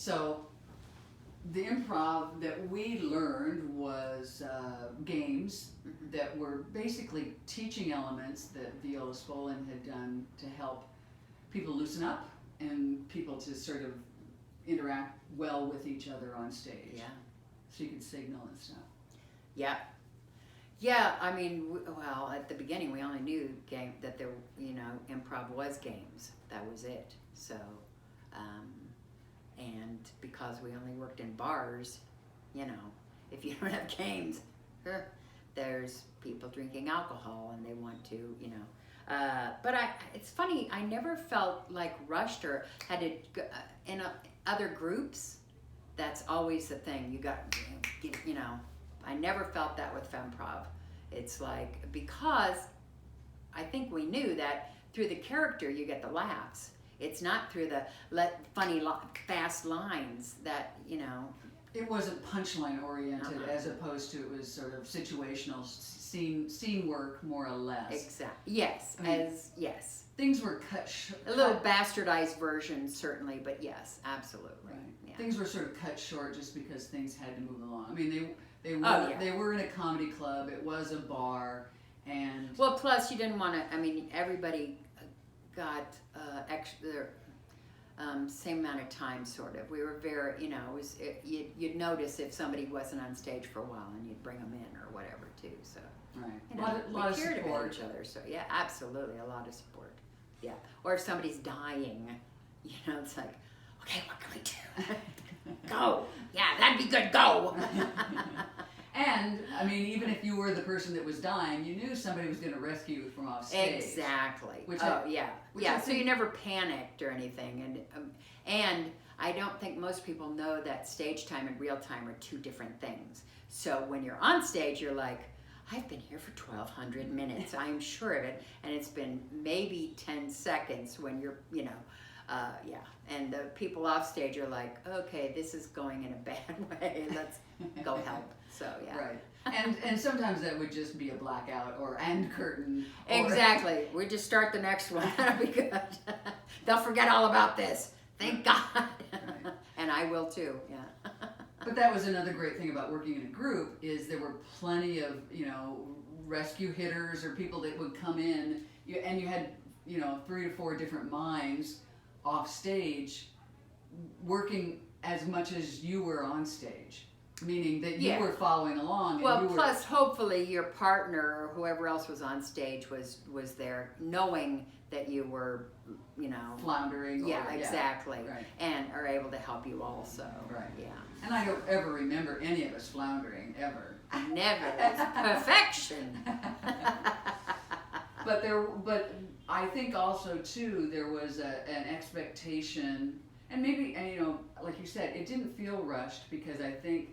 So the improv that we learned was games that were basically teaching elements that Viola Spolin had done to help people loosen up and people to sort of interact well with each other on stage. Yeah. So you could signal and stuff. Yeah. Yeah, I mean, well, at the beginning we only knew that there, improv was games. That was it. So, and because we only worked in bars, if you don't have games, there's people drinking alcohol and they want to, But it's funny, I never felt like rushed or had to, in other groups, that's always the thing. You got, I never felt that with Femprov. It's like, because I think we knew that through the character you get the laughs. It's not through the funny, fast lines that, It wasn't punchline oriented as opposed to, it was sort of situational scene work, more or less. Exactly. Yes. Yes. Things were cut short. A little bastardized version, certainly, but yes, absolutely. Right. Yeah. Things were sort of cut short just because things had to move along. I mean, they were in a comedy club. It was a bar, and well, plus you didn't want to. I mean, everybody got extra. Same amount of time, sort of. We were very, you'd notice if somebody wasn't on stage for a while, and you'd bring them in or whatever too. So, right, a lot of cared about each other. So yeah, absolutely, a lot of support. Yeah, or if somebody's dying, it's like, okay, what can we do? Go, yeah, that'd be good. Go. And I mean, even if you were the person that was dying, you knew somebody was going to rescue you from off stage. Exactly. Which so you never panicked or anything, and I don't think most people know that stage time and real time are two different things. So when you're on stage, you're like, I've been here for 1,200 minutes. I'm sure of it, and it's been maybe 10 seconds when you're, and the people off stage are like, okay, this is going in a bad way. Let's go help. So yeah. Right. And sometimes that would just be a blackout or end curtain. Exactly. We just start the next one. That'll be good. They'll forget all about this. Thank God. Right. And I will too. Yeah. But that was another great thing about working in a group is there were plenty of rescue hitters or people that would come in, and you had 3 to 4 different minds off stage working as much as you were on stage. Meaning that you were following along. And well, plus hopefully your partner or whoever else was on stage was there, knowing that you were, floundering. Yeah, exactly. Right. And are able to help you also. Right. Yeah. And I don't ever remember any of us floundering ever. Never. It's perfection. But I think also too there was an expectation, and maybe like you said, it didn't feel rushed because I think.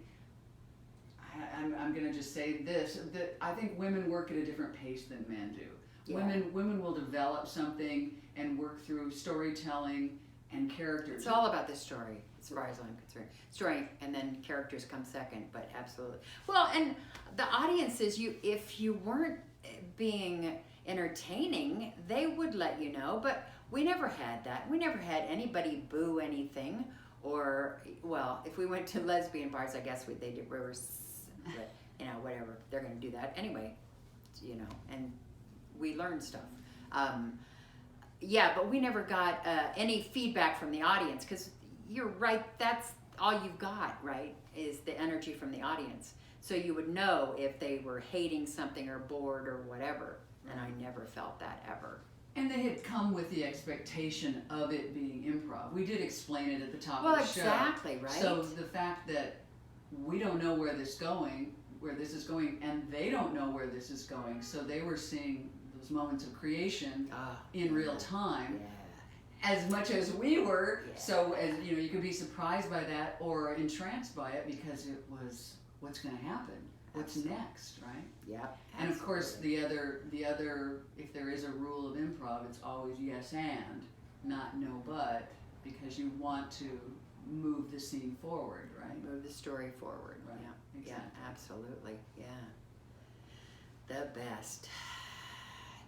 I'm going to just say this, that I think women work at a different pace than men do. Yeah. Women will develop something and work through storytelling and characters. It's all about the story, as far as I'm concerned. Story, and then characters come second, but absolutely. Well, and the audiences, if you weren't being entertaining, they would let you know, but we never had that. We never had anybody boo anything, or, well, if we went to lesbian bars, I guess they did reverse. But, whatever, they're going to do that anyway, and we learned stuff. But we never got any feedback from the audience, because you're right, that's all you've got, right, is the energy from the audience. So you would know if they were hating something or bored or whatever, and I never felt that ever. And they had come with the expectation of it being improv. We did explain it at the top of the show. Well, exactly, right. So the fact that we don't know where this is going, and they don't know where this is going, so they were seeing those moments of creation in real time, as much as we were. Yeah. So as you could be surprised by that or entranced by it because it was what's going to happen, what's next, right? Yeah. And of course, the other, if there is a rule of improv, it's always yes and, not no but, because you want to move the scene forward, right? Move the story forward. Right. Yeah. Exactly. Yeah, absolutely. Yeah. The best.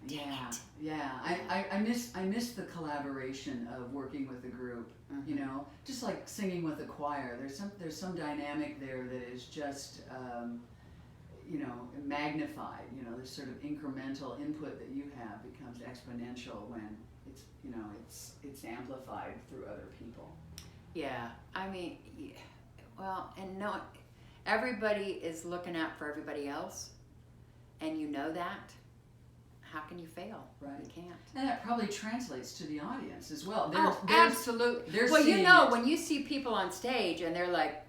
Yeah. I miss the collaboration of working with a group. Mm-hmm. You know, just like singing with a choir. There's some dynamic there that is just you know, magnified. You know, this sort of incremental input that you have becomes exponential when it's, you know, it's amplified through other people. Yeah, I mean, well, and no, everybody is looking out for everybody else, and you know that. How can you fail? Right. You can't. And that probably translates to the audience as well. Absolutely. Well, you know, when you see people on stage and they're like,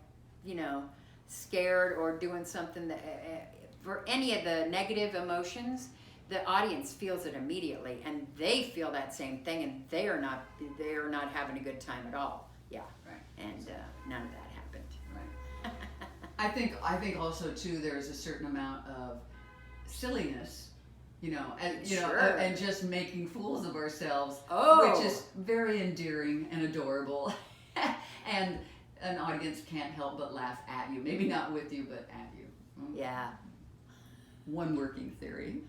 you know, scared or doing something that, for any of the negative emotions, the audience feels it immediately, and they feel that same thing, and they are not having a good time at all. Yeah. Right. And none of that happened. Right. I think also too there's a certain amount of silliness, you know, and Sure. and just making fools of ourselves, Oh. which is very endearing and adorable, and an audience can't help but laugh at you. Maybe not with you, but at you. Yeah. One working theory.